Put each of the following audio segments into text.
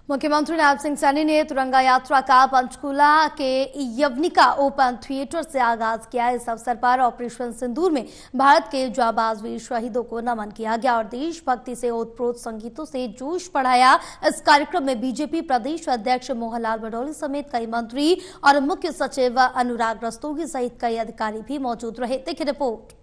मुख्यमंत्री नायब सिंह सैनी ने तिरंगा यात्रा का पंचकूला के यवनिका ओपन थिएटर से आगाज किया। इस अवसर पर ऑपरेशन सिंदूर में भारत के जाबाज वीर शहीदों को नमन किया गया और देशभक्ति से ओतप्रोत संगीतों से जोश बढ़ाया। इस कार्यक्रम में बीजेपी प्रदेश अध्यक्ष मोहनलाल बडोली समेत कई मंत्री और मुख्य सचिव अनुराग रस्तोगी सहित कई अधिकारी भी मौजूद रहे। देखिए रिपोर्ट।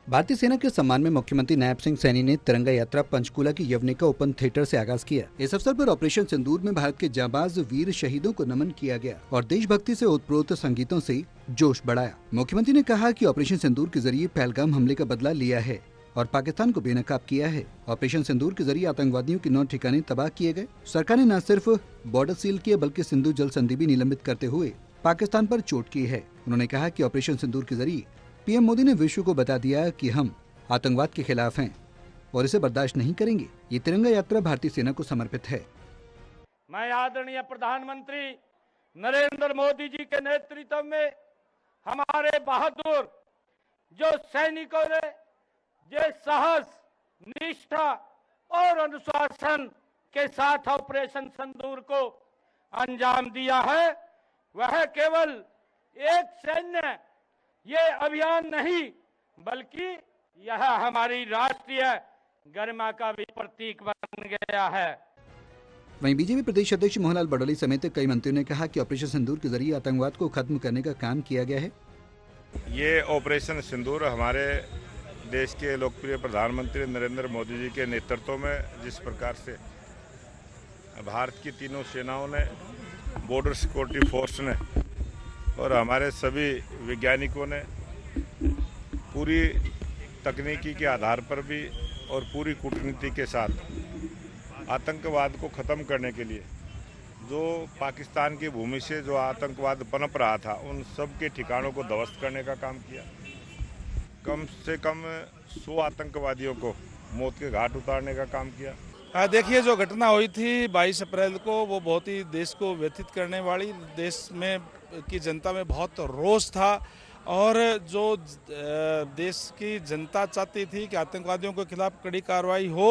भारतीय सेना के सम्मान में मुख्यमंत्री नायब सिंह सैनी ने तिरंगा यात्रा पंचकूला की यवनिका ओपन थिएटर से आगाज किया। इस अवसर पर ऑपरेशन सिंदूर में भारत के जाबाज वीर शहीदों को नमन किया गया और देशभक्ति से ओतप्रोत संगीतों से जोश बढ़ाया। मुख्यमंत्री ने कहा कि ऑपरेशन सिंदूर के जरिए पहलगाम हमले का बदला लिया है और पाकिस्तान को बेनकाब किया है। ऑपरेशन सिंदूर के जरिए आतंकवादियों के 9 ठिकाने तबाह किए गए। सरकार ने न सिर्फ बॉर्डर सील किए बल्कि सिंधु जल संधि भी निलंबित करते हुए पाकिस्तान पर चोट की है। उन्होंने कहा कि ऑपरेशन सिंदूर के जरिए पीएम मोदी ने विश्व को बता दिया कि हम आतंकवाद के खिलाफ हैं और इसे बर्दाश्त नहीं करेंगे। ये तिरंगा यात्रा भारतीय सेना को समर्पित है। मैं आदरणीय प्रधानमंत्री नरेंद्र मोदी जी के नेतृत्व में हमारे बहादुर जो सैनिकों ने जो साहस, निष्ठा और अनुशासन के साथ ऑपरेशन सिंदूर को अंजाम दिया है, वह केवल एक सैन्य ये अभियान नहीं बल्कि यह हमारी राष्ट्रीय गरिमा का भी प्रतीक बन गया है। वहीं बीजेपी प्रदेश अध्यक्ष मोहनलाल बडोली समेत कई मंत्रियों ने कहा कि ऑपरेशन सिंदूर के जरिए आतंकवाद को खत्म करने का काम किया गया है। ये ऑपरेशन सिंदूर हमारे देश के लोकप्रिय प्रधानमंत्री नरेंद्र मोदी जी के नेतृत्व में जिस प्रकार से भारत की तीनों सेनाओं ने, बॉर्डर सिक्योरिटी फोर्स ने और हमारे सभी वैज्ञानिकों ने पूरी तकनीकी के आधार पर भी और पूरी कूटनीति के साथ आतंकवाद को ख़त्म करने के लिए जो पाकिस्तान की भूमि से जो आतंकवाद पनप रहा था उन सब के ठिकानों को ध्वस्त करने का काम किया। कम से कम 100 आतंकवादियों को मौत के घाट उतारने का काम किया। देखिए, जो घटना हुई थी 22 अप्रैल को वो बहुत ही देश को व्यथित करने वाली, देश में की जनता में बहुत रोष था और जो देश की जनता चाहती थी कि आतंकवादियों के खिलाफ कड़ी कार्रवाई हो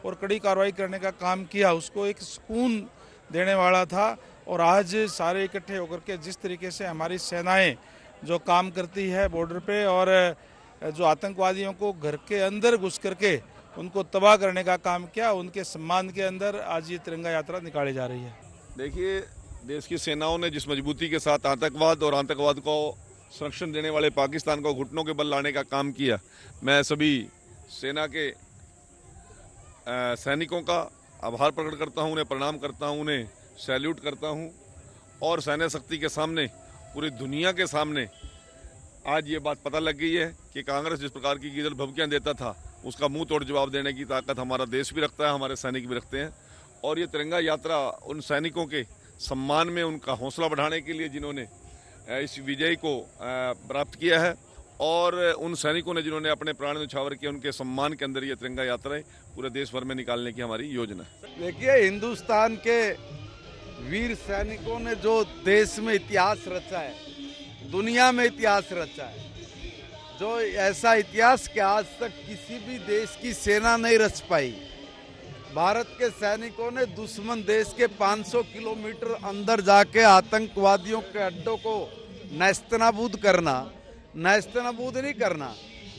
और कड़ी कार्रवाई करने का काम किया, उसको एक सुकून देने वाला था। और आज सारे इकट्ठे होकर के जिस तरीके से हमारी सेनाएं जो काम करती है बॉर्डर पे और जो आतंकवादियों को घर के अंदर घुस करके उनको तबाह करने का काम किया, उनके सम्मान के अंदर आज ये तिरंगा यात्रा निकाली जा रही है। देखिए, देश की सेनाओं ने जिस मजबूती के साथ आतंकवाद और आतंकवाद को संरक्षण देने वाले पाकिस्तान को घुटनों के बल लाने का काम किया, मैं सभी सेना के सैनिकों का आभार प्रकट करता हूं, उन्हें प्रणाम करता हूं, उन्हें सैल्यूट करता हूं और सैन्य शक्ति के सामने, पूरी दुनिया के सामने आज ये बात पता लग गई है कि कांग्रेस जिस प्रकार की गीदड़ भभकियां देता था उसका मुंह तोड़ जवाब देने की ताकत हमारा देश भी रखता है, हमारे सैनिक भी रखते हैं। और ये तिरंगा यात्रा उन सैनिकों के सम्मान में, उनका हौसला बढ़ाने के लिए जिन्होंने इस विजय को प्राप्त किया है और उन सैनिकों ने जिन्होंने अपने प्राण न्यौछावर किए, उनके सम्मान के अंदर ये तिरंगा यात्राएं पूरे देश भर में निकालने की हमारी योजना है। देखिए, हिंदुस्तान के वीर सैनिकों ने जो देश में इतिहास रचा है, दुनिया में इतिहास रचा है, जो ऐसा इतिहास कि आज तक किसी भी देश की सेना नहीं रच पाई। भारत के सैनिकों ने दुश्मन देश के 500 किलोमीटर अंदर जाके आतंकवादियों के अड्डों को नेस्तनाबूद करना, नेस्तनाबूद नहीं करना,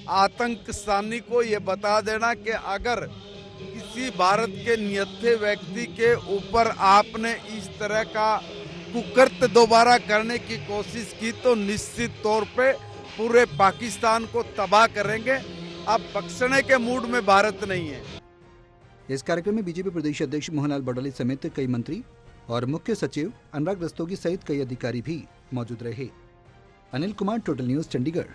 आतंकवादी को ये बता देना कि अगर किसी भारत के निहत्थे व्यक्ति के ऊपर आपने इस तरह का कुकृत्य दोबारा करने की कोशिश की तो निश्चित तौर पे पूरे पाकिस्तान को तबाह करेंगे। अब बख्शने के मूड में भारत नहीं है। इस कार्यक्रम में बीजेपी प्रदेश अध्यक्ष मोहनलाल बडोली समेत कई मंत्री और मुख्य सचिव अनुराग रस्तोगी सहित कई अधिकारी भी मौजूद रहे। Anil Kumar, total news, Chandigarh.